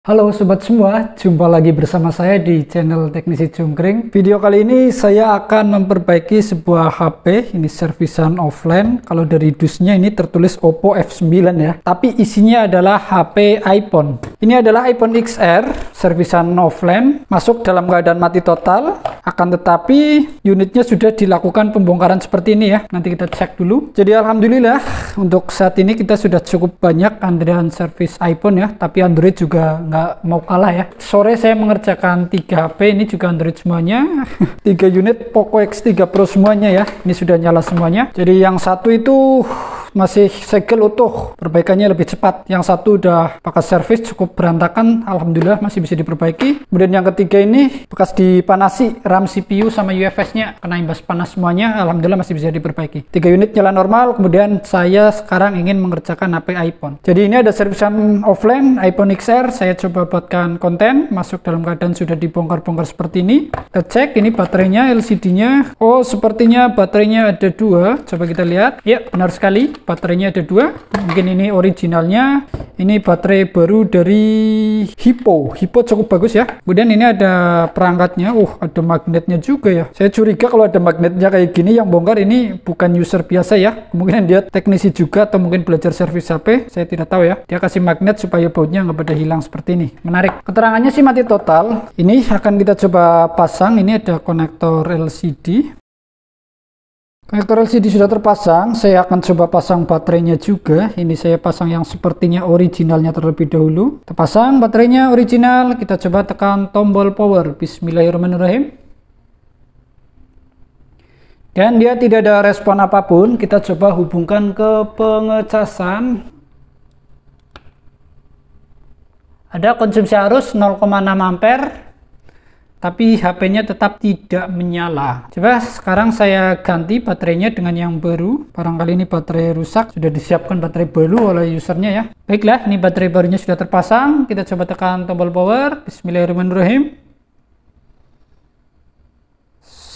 Halo sobat semua, jumpa lagi bersama saya di channel Teknisi Jungkring. Video kali ini saya akan memperbaiki sebuah HP, ini servisan offline. Kalau dari dusnya ini tertulis Oppo F9 ya, tapi isinya adalah HP iPhone. Ini adalah iPhone XR, servisan offline, masuk dalam keadaan mati total. Akan tetapi unitnya sudah dilakukan pembongkaran seperti ini ya. Nanti kita cek dulu. Jadi alhamdulillah untuk saat ini kita sudah cukup banyak antrian servis iPhone ya, tapi Android juga nggak mau kalah ya. Sore saya mengerjakan 3 HP, ini juga Android semuanya. 3 unit Poco X3 Pro semuanya ya. Ini sudah nyala semuanya. Jadi yang satu itu masih segel utuh, perbaikannya lebih cepat. Yang satu udah pakai servis cukup berantakan, alhamdulillah masih bisa diperbaiki. Kemudian yang ketiga ini bekas dipanasi, RAM, CPU sama UFS-nya kena imbas panas semuanya, alhamdulillah masih bisa diperbaiki. 3 unit nyala normal. Kemudian saya sekarang ingin mengerjakan HP iPhone. Jadi ini ada servisan offline iPhone XR, saya coba buatkan konten, masuk dalam keadaan sudah dibongkar-bongkar seperti ini. Kita cek ini baterainya, LCD-nya. Oh, sepertinya baterainya ada 2. Coba kita lihat. Ya, benar sekali. Baterainya ada 2. Mungkin ini originalnya. Ini baterai baru dari Hippo cukup bagus ya. Kemudian ini ada perangkatnya. Ada magnetnya juga ya. Saya curiga kalau ada magnetnya kayak gini, yang bongkar ini bukan user biasa ya. Kemungkinan dia teknisi juga atau mungkin belajar servis HP. Saya tidak tahu ya. Dia kasih magnet supaya bautnya nggak pada hilang seperti ini. Menarik. Keterangannya sih mati total. Ini akan kita coba pasang. Ini ada konektor LCD. Konektor LCD sudah terpasang, saya akan coba pasang baterainya juga. Ini saya pasang yang sepertinya originalnya terlebih dahulu. Kita pasang baterainya original, kita coba tekan tombol power. Bismillahirrahmanirrahim. Dan dia tidak ada respon apapun, kita coba hubungkan ke pengecasan. Ada konsumsi arus 0,6 ampere. Tapi HP-nya tetap tidak menyala. Coba sekarang saya ganti baterainya dengan yang baru. Barangkali ini baterai rusak, sudah disiapkan baterai baru oleh usernya ya. Baiklah, ini baterai barunya sudah terpasang. Kita coba tekan tombol power. Bismillahirrahmanirrahim.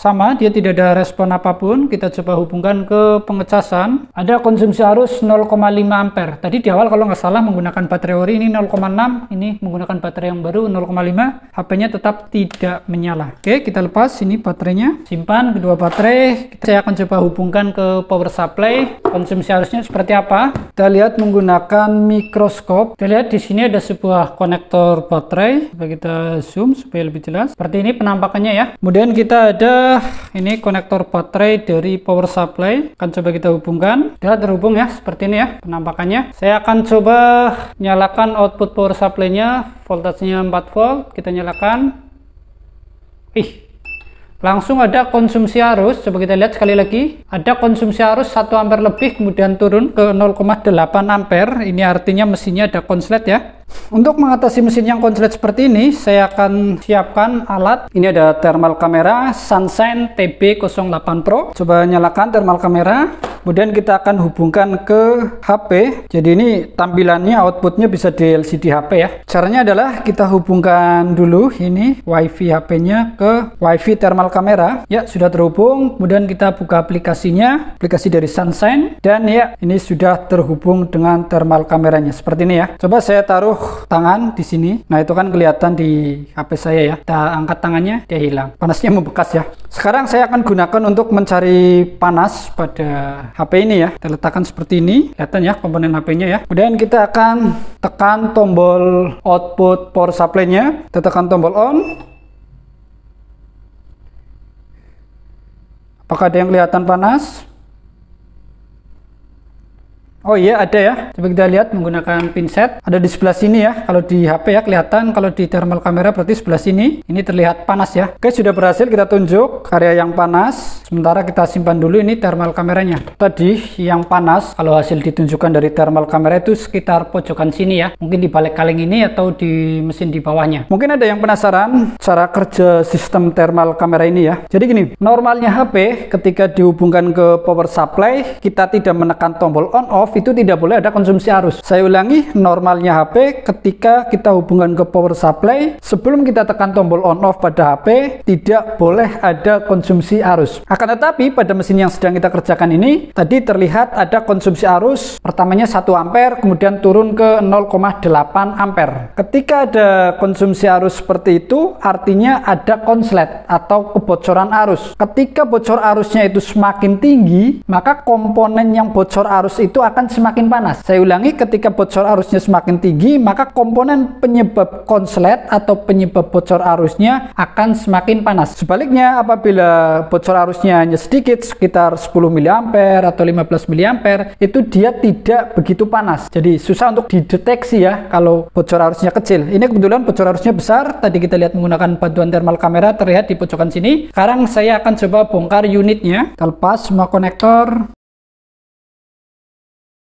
Sama, dia tidak ada respon apapun. Kita coba hubungkan ke pengecasan. Ada konsumsi arus 0,5 ampere. Tadi di awal kalau nggak salah menggunakan baterai ori, ini 0,6. Ini menggunakan baterai yang baru 0,5. HP-nya tetap tidak menyala. Oke, kita lepas ini baterainya. Simpan kedua baterai. Saya akan coba hubungkan ke power supply. Konsumsi arusnya seperti apa? Kita lihat menggunakan mikroskop. Kita lihat di sini ada sebuah konektor baterai. Coba kita zoom supaya lebih jelas. Seperti ini penampakannya ya. Kemudian kita ada ini konektor baterai dari power supply. Akan coba kita hubungkan. Sudah terhubung ya, seperti ini ya penampakannya. Saya akan coba nyalakan output power supply-nya. Voltasenya 4 volt. Kita nyalakan. Langsung ada konsumsi arus. Coba kita lihat sekali lagi. Ada konsumsi arus 1 ampere lebih, kemudian turun ke 0,8 ampere. Ini artinya mesinnya ada konslet ya. Untuk mengatasi mesin yang konslet seperti ini, saya akan siapkan alat. Ini ada thermal kamera Sunshine TB08 Pro. Coba nyalakan thermal kamera. Kemudian kita akan hubungkan ke HP. Jadi ini tampilannya, outputnya bisa di LCD HP ya. Caranya adalah kita hubungkan dulu ini WiFi HP-nya ke WiFi thermal kamera. Ya, sudah terhubung. Kemudian kita buka aplikasinya, aplikasi dari Sunshine. Dan ya, ini sudah terhubung dengan thermal kameranya. Seperti ini ya. Coba saya taruh tangan di sini. Nah, itu kan kelihatan di HP saya ya. Kita angkat tangannya, dia hilang. Panasnya membekas ya. Sekarang saya akan gunakan untuk mencari panas pada HP ini ya. Kita letakkan seperti ini. Kelihatan ya komponen HP-nya ya. Kemudian kita akan tekan tombol output power supply-nya. Kita tekan tombol on. Apakah ada yang kelihatan panas? Oh iya, ada ya. Coba kita lihat menggunakan pinset. Ada di sebelah sini ya. Kalau di HP ya kelihatan, kalau di thermal kamera berarti sebelah sini. Ini terlihat panas ya. Oke, sudah berhasil kita tunjuk area yang panas. Sementara kita simpan dulu ini thermal kameranya. Tadi yang panas, kalau hasil ditunjukkan dari thermal kamera itu sekitar pojokan sini ya. Mungkin di balik kaleng ini atau di mesin di bawahnya. Mungkin ada yang penasaran cara kerja sistem thermal kamera ini ya. Jadi gini, normalnya HP ketika dihubungkan ke power supply, kita tidak menekan tombol on off, off itu tidak boleh ada konsumsi arus. Saya ulangi, normalnya HP ketika kita hubungkan ke power supply, sebelum kita tekan tombol on off pada HP, tidak boleh ada konsumsi arus. Akan tetapi pada mesin yang sedang kita kerjakan ini, tadi terlihat ada konsumsi arus, pertamanya 1 ampere, kemudian turun ke 0,8 ampere. Ketika ada konsumsi arus seperti itu, artinya ada konslet atau kebocoran arus. Ketika bocor arusnya itu semakin tinggi, maka komponen yang bocor arus itu akan semakin panas. Saya ulangi, ketika bocor arusnya semakin tinggi, maka komponen penyebab konslet atau penyebab bocor arusnya akan semakin panas. Sebaliknya, apabila bocor arusnya hanya sedikit, sekitar 10 mA atau 15 mA, itu dia tidak begitu panas. Jadi susah untuk dideteksi ya kalau bocor arusnya kecil. Ini kebetulan bocor arusnya besar. Tadi kita lihat menggunakan bantuan thermal kamera, terlihat di pojokan sini. Sekarang saya akan coba bongkar unitnya. Kita lepas semua konektor.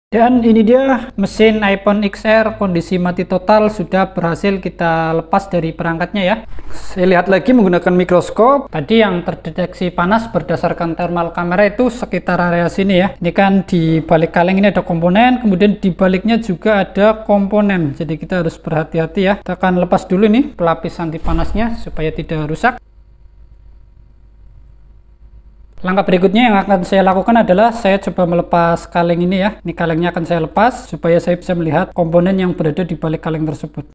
Dan ini dia mesin iPhone XR kondisi mati total, sudah berhasil kita lepas dari perangkatnya ya. Saya lihat lagi menggunakan mikroskop. Tadi yang terdeteksi panas berdasarkan thermal kamera itu sekitar area sini ya. Ini kan di balik kaleng ini ada komponen, kemudian di baliknya juga ada komponen. Jadi kita harus berhati-hati ya. Kita akan lepas dulu nih pelapis anti panasnya supaya tidak rusak. Langkah berikutnya yang akan saya lakukan adalah saya coba melepas kaleng ini ya. Ini kalengnya akan saya lepas supaya saya bisa melihat komponen yang berada di balik kaleng tersebut.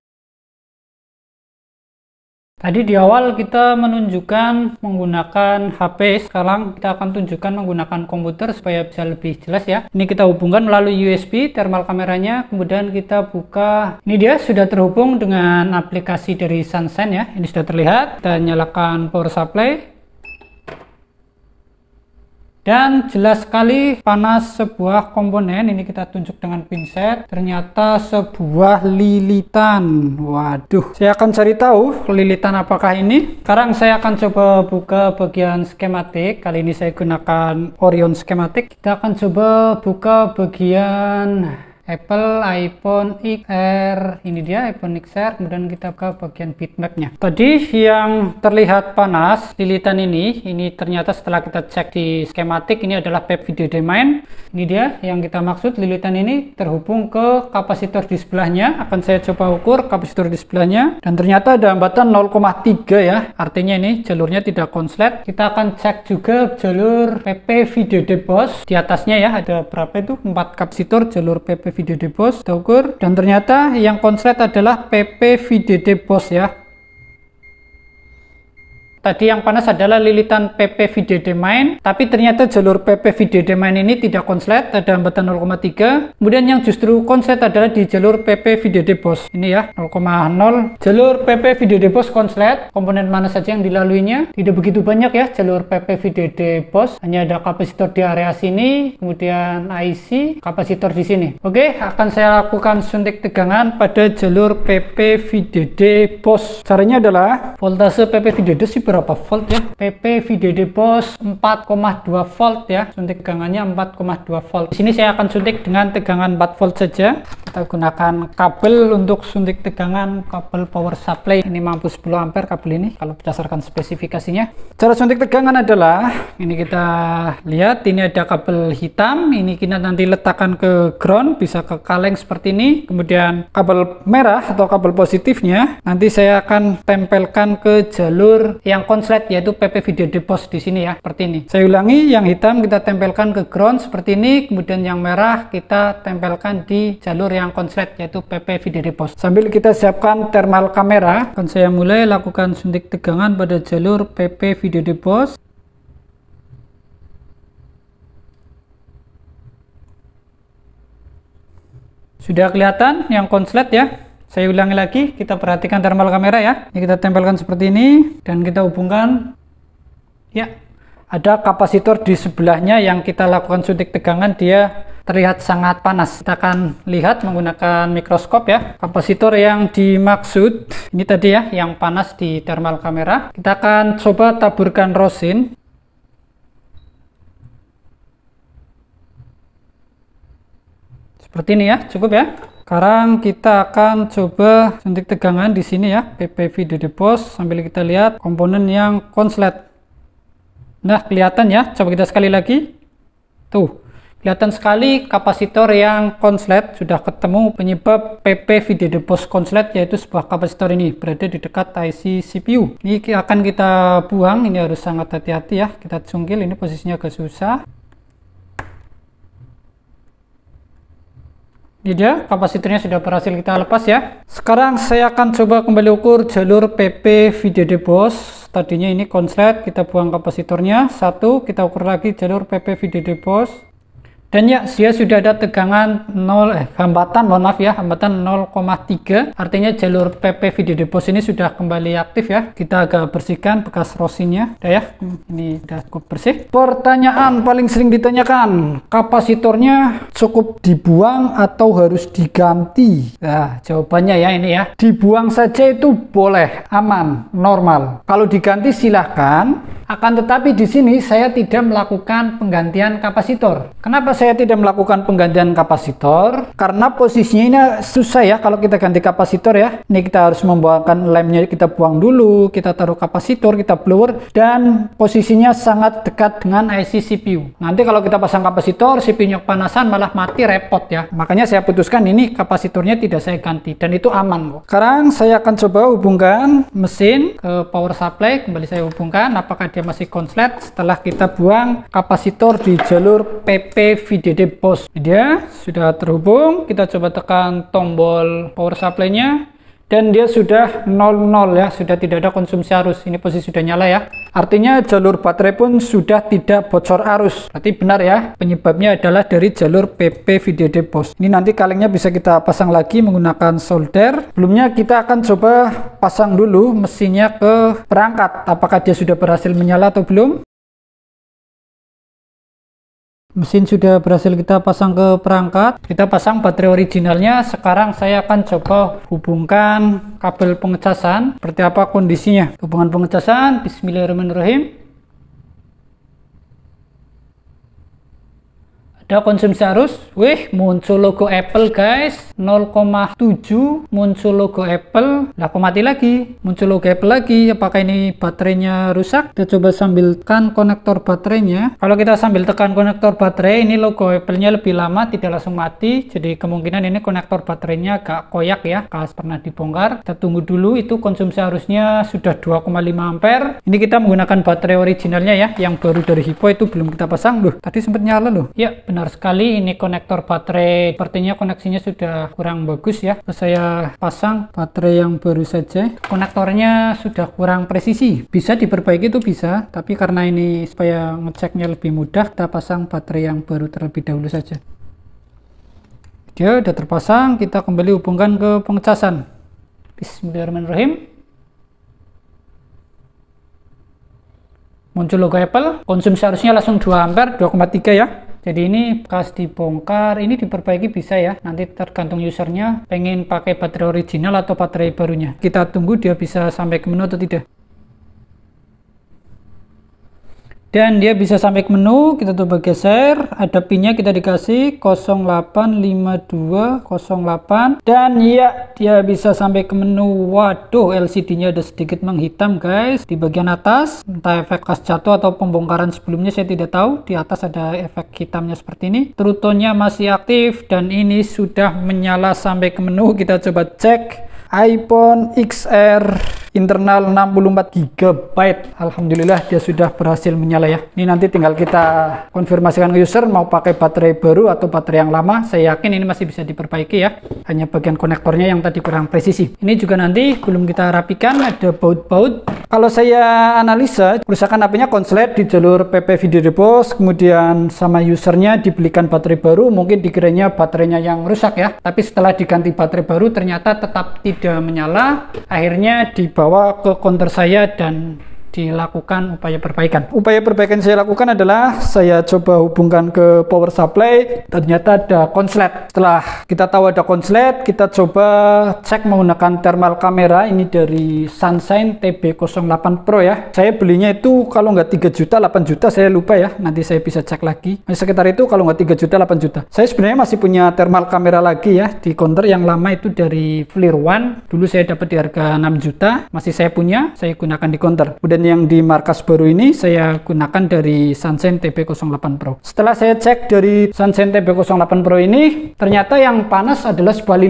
Tadi di awal kita menunjukkan menggunakan HP, sekarang kita akan tunjukkan menggunakan komputer supaya bisa lebih jelas ya. Ini kita hubungkan melalui USB thermal kameranya, kemudian kita buka. Ini dia sudah terhubung dengan aplikasi dari Sunshine ya. Ini sudah terlihat. Kita nyalakan power supply. Dan jelas sekali panas sebuah komponen. Ini kita tunjuk dengan pinset, ternyata sebuah lilitan. Waduh, saya akan cari tahu lilitan apakah ini. Sekarang saya akan coba buka bagian skematik. Kali ini saya gunakan Orion skematik. Kita akan coba buka bagian Apple iPhone XR. Ini dia iPhone XR, kemudian kita ke bagian bitmapnya. Tadi yang terlihat panas lilitan ini ternyata setelah kita cek di skematik, ini adalah PEP video domain. Ini dia yang kita maksud, lilitan ini terhubung ke kapasitor di sebelahnya. Akan saya coba ukur kapasitor di sebelahnya, dan ternyata ada hambatan 0,3 ya, artinya ini jalurnya tidak konslet. Kita akan cek juga jalur PP video debus di atasnya ya, ada berapa itu, 4 kapasitor jalur PP video debus, kita ukur, dan ternyata yang konslet adalah PP video debus ya. Tadi yang panas adalah lilitan PP video domain, tapi ternyata jalur PP video domain ini tidak konslet, ada hambatan 0,3. Kemudian yang justru konslet adalah di jalur PP video debus. Ini ya, 0,0. Jalur PP video debus konslet. Komponen mana saja yang dilaluinya? Tidak begitu banyak ya jalur PP video debus. Hanya ada kapasitor di area sini, kemudian IC, kapasitor di sini. Oke, akan saya lakukan suntik tegangan pada jalur PP video debus. Caranya adalah voltase PP video debus berapa volt ya? PP video debus 4,2 volt ya. Suntik tegangannya 4,2 volt. Di sini saya akan suntik dengan tegangan 4 volt saja. Kita gunakan kabel untuk suntik tegangan, kabel power supply. Ini mampu 10 ampere kabel ini kalau berdasarkan spesifikasinya. Cara suntik tegangan adalah ini, kita lihat ini ada kabel hitam. Ini kita nanti letakkan ke ground, bisa ke kaleng seperti ini. Kemudian kabel merah atau kabel positifnya nanti saya akan tempelkan ke jalur yang konslet, yaitu PP video debus di sini ya, seperti ini. Saya ulangi, yang hitam kita tempelkan ke ground seperti ini, kemudian yang merah kita tempelkan di jalur yang konslet, yaitu PP video debus. Sambil kita siapkan thermal kamera, akan saya mulai lakukan suntik tegangan pada jalur PP video debus. Sudah kelihatan yang konslet ya. Saya ulangi lagi, kita perhatikan thermal kamera ya. Ini kita tempelkan seperti ini, dan kita hubungkan. Ya, ada kapasitor di sebelahnya yang kita lakukan suntik tegangan, dia terlihat sangat panas. Kita akan lihat menggunakan mikroskop ya. Kapasitor yang dimaksud, ini tadi ya, yang panas di thermal kamera. Kita akan coba taburkan rosin. Seperti ini ya, cukup ya. Sekarang kita akan coba suntik tegangan di sini ya, PP video debus, sambil kita lihat komponen yang konslet. Nah, kelihatan ya, coba kita sekali lagi. Tuh, Kelihatan sekali kapasitor yang konslet, sudah ketemu penyebab PP VDD-BOS konslet, yaitu sebuah kapasitor ini berada di dekat IC CPU. Ini akan kita buang, ini harus sangat hati-hati ya, kita cungkil, ini posisinya agak susah. Ini dia, kapasitornya sudah berhasil kita lepas ya. Sekarang saya akan coba kembali ukur jalur PP VDD-BOS. Tadinya ini konslet, kita buang kapasitornya. Satu, kita ukur lagi jalur PP VDD-BOS. Dan ya, dia sudah ada tegangan hambatan 0,3. Artinya jalur PP VDD-BOS ini sudah kembali aktif ya. Kita agak bersihkan bekas rosinnya. Udah ya, ini udah cukup bersih. Pertanyaan paling sering ditanyakan, kapasitornya cukup dibuang atau harus diganti? Nah, jawabannya ya ini ya. Dibuang saja itu boleh, aman, normal. Kalau diganti silahkan. Akan tetapi di sini saya tidak melakukan penggantian kapasitor. Kenapa saya tidak melakukan penggantian kapasitor? Karena posisinya ini susah ya kalau kita ganti kapasitor ya. Ini kita harus membawakan lemnya, kita buang dulu, kita taruh kapasitor, kita blower, dan posisinya sangat dekat dengan IC CPU. Nanti kalau kita pasang kapasitor, CPU-nya kepanasan malah mati, repot ya. Makanya saya putuskan ini kapasitornya tidak saya ganti dan itu aman kok. Sekarang saya akan coba hubungkan mesin ke power supply. Kembali saya hubungkan, apakah dia masih konslet setelah kita buang kapasitor di jalur PP VDD-BOS. Dia sudah terhubung, kita coba tekan tombol power supply-nya dan dia sudah 00 ya, sudah tidak ada konsumsi arus. Ini posisi sudah nyala ya, artinya jalur baterai pun sudah tidak bocor arus. Berarti benar ya, penyebabnya adalah dari jalur PP VDD-BOS. Ini nanti kalengnya bisa kita pasang lagi menggunakan solder. Sebelumnya kita akan coba pasang dulu mesinnya ke perangkat, apakah dia sudah berhasil menyala atau belum. Mesin sudah berhasil kita pasang ke perangkat. Kita pasang baterai originalnya. Sekarang saya akan coba hubungkan kabel pengecasan. Seperti apa kondisinya? Hubungan pengecasan. Bismillahirrahmanirrahim. Ada konsumsi arus. Wih, muncul logo Apple guys. 0,7 muncul logo Apple. Lah kok mati lagi? Muncul logo Apple lagi. Apakah ini baterainya rusak? Kita coba sambil tekan konektor baterainya. Kalau kita sambil tekan konektor baterai, ini logo Apple-nya lebih lama, tidak langsung mati. Jadi kemungkinan ini konektor baterainya agak koyak ya, kalau pernah dibongkar. Kita tunggu dulu, itu konsumsi arusnya sudah 2,5 ampere. Ini kita menggunakan baterai originalnya ya, yang baru dari Hippo, itu belum kita pasang. Loh, tadi sempat nyala loh. Ya, benar sekali, ini konektor baterai sepertinya koneksinya sudah kurang bagus ya. Terus saya pasang baterai yang baru saja, konektornya sudah kurang presisi. Bisa diperbaiki, itu bisa, tapi karena ini supaya ngeceknya lebih mudah, kita pasang baterai yang baru terlebih dahulu saja. Dia sudah terpasang, kita kembali hubungkan ke pengecasan. Bismillahirrahmanirrahim. Muncul logo Apple, konsumsi arusnya langsung 2 ampere, 2,3 ya. Jadi ini bekas dibongkar, ini diperbaiki bisa ya, nanti tergantung usernya pengen pakai baterai original atau baterai barunya. Kita tunggu dia bisa sampai ke menu atau tidak. Dan dia bisa sampai ke menu, kita coba geser, ada pinnya kita dikasih 085208, dan ya dia bisa sampai ke menu. Waduh, LCD-nya ada sedikit menghitam guys di bagian atas, entah efek kas jatuh atau pembongkaran sebelumnya saya tidak tahu. Di atas ada efek hitamnya seperti ini. True tone-nya masih aktif dan ini sudah menyala sampai ke menu. Kita coba cek iPhone XR internal 64 GB. Alhamdulillah dia sudah berhasil menyala ya. Ini nanti tinggal kita konfirmasikan ke user mau pakai baterai baru atau baterai yang lama. Saya yakin ini masih bisa diperbaiki ya. Hanya bagian konektornya yang tadi kurang presisi. Ini juga nanti belum kita rapikan, ada baut-baut. Kalau saya analisa, kerusakan HP-nya konslet di jalur PP VDD-BOS, kemudian sama usernya dibelikan baterai baru, mungkin dikiranya baterainya yang rusak ya. Tapi setelah diganti baterai baru ternyata tetap tidak menyala. Akhirnya dibawa ke counter saya dan dilakukan upaya perbaikan. Upaya perbaikan saya lakukan adalah saya coba hubungkan ke power supply, ternyata ada konslet. Setelah kita tahu ada konslet, kita coba cek menggunakan thermal kamera. Ini dari Sunshine TB08 Pro ya. Saya belinya itu kalau nggak 3 juta, 8 juta, saya lupa ya. Nanti saya bisa cek lagi. Sekitar itu kalau nggak 3 juta, 8 juta. Saya sebenarnya masih punya thermal kamera lagi ya di counter yang lama itu dari Flir One. Dulu saya dapat di harga 6 juta, masih saya punya, saya gunakan di counter. Kemudian yang di markas baru ini saya gunakan dari Sunshine TB08 Pro. Setelah saya cek dari Sunshine TB08 Pro ini, ternyata yang panas adalah sebuah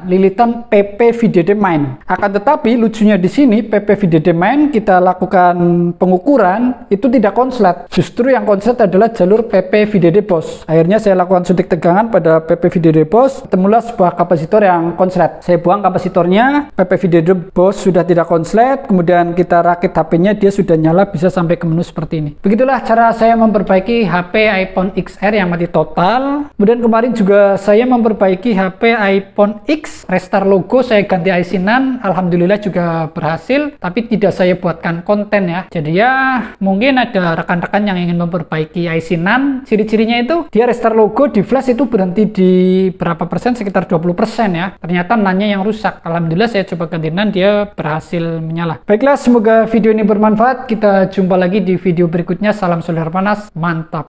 lilitan PP VDD Main. Akan tetapi lucunya di sini PP VDD Main kita lakukan pengukuran itu tidak konslet. Justru yang konslet adalah jalur PP VDD BOS. Akhirnya saya lakukan suntik tegangan pada PP VDD BOS, temulah sebuah kapasitor yang konslet. Saya buang kapasitornya, PP VDD BOS sudah tidak konslet, kemudian kita rakit HP-nya, dia sudah nyala, bisa sampai ke menu seperti ini. Begitulah cara saya memperbaiki HP iPhone XR yang mati total. Kemudian kemarin juga saya memperbaiki HP iPhone X, restart logo, saya ganti IC NAND, alhamdulillah juga berhasil, tapi tidak saya buatkan konten ya. Jadi ya mungkin ada rekan-rekan yang ingin memperbaiki IC NAND, ciri-cirinya itu dia restart logo di flash itu berhenti di berapa persen, sekitar 20% ya. Ternyata NAND-nya yang rusak. Alhamdulillah saya coba ganti NAND, dia berhasil menyala. Baiklah, semoga video ini bermanfaat. Kita jumpa lagi di video berikutnya. Salam solar panas, mantap.